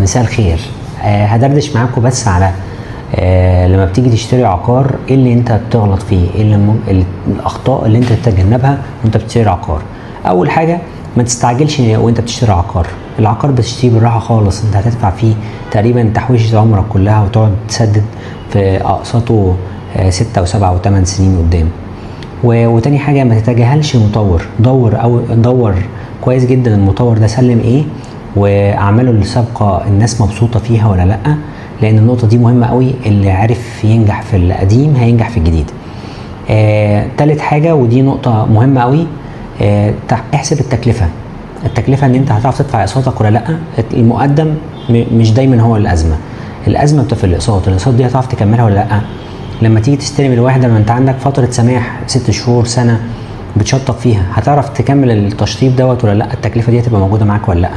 مساء الخير. هدردش معاكم بس على لما بتيجي تشتري عقار ايه اللي انت بتغلط فيه، ايه اللي الاخطاء اللي انت تتجنبها وانت بتشتري عقار. اول حاجه ما تستعجلش وانت بتشتري عقار. العقار بتشتريه بالراحه خالص، انت هتدفع فيه تقريبا تحويشه عمرك كلها وتقعد تسدد في اقساطه 6 و7 و8 سنين قدام. وتاني حاجه ما تتجاهلش المطور، دور كويس جدا المطور ده سلم ايه واعماله اللي سابقه الناس مبسوطه فيها ولا لا، لان النقطه دي مهمه قوي. اللي عارف ينجح في القديم هينجح في الجديد. تالت حاجه ودي نقطه مهمه قوي، احسب التكلفه ان انت هتعرف تدفع اقساطك ولا لا. المقدم مش دايما هو الازمه بتبقى في الاقساط دي هتعرف تكملها ولا لا. لما تيجي تستلم الوحده ما انت عندك فتره سماح 6 شهور سنه بتشطب فيها، هتعرف تكمل التشطيب دوت ولا لا؟ التكلفه دي هتبقى موجوده معاك ولا لا؟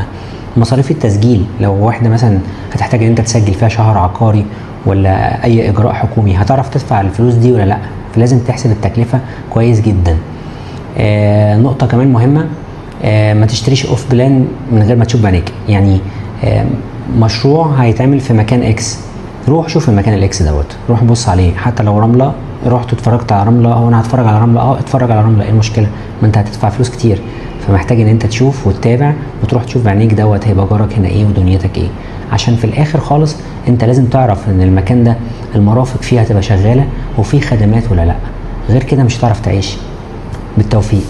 مصاريف التسجيل، لو واحده مثلا هتحتاج ان انت تسجل فيها شهر عقاري ولا اي اجراء حكومي، هتعرف تدفع الفلوس دي ولا لا؟ فلازم تحسب التكلفه كويس جدا. نقطه كمان مهمه، ما تشتريش اوف بلان من غير ما تشوف بعينيك. يعني مشروع هيتعمل في مكان اكس، روح شوف المكان الاكس دوت، روح بص عليه. حتى لو رمله رحت اتفرجت على رمله، هو انا هتفرج على رمله؟ اتفرج على رمله، ايه المشكله؟ ما انت هتدفع فلوس كتير، فمحتاج ان انت تشوف وتتابع وتروح تشوف بعينيك دوت هيبقى جارك هنا ايه ودنيتك ايه، عشان في الاخر خالص انت لازم تعرف ان المكان ده المرافق فيه هتبقى شغاله وفيه خدمات ولا لا. غير كده مش هتعرف تعيش. بالتوفيق.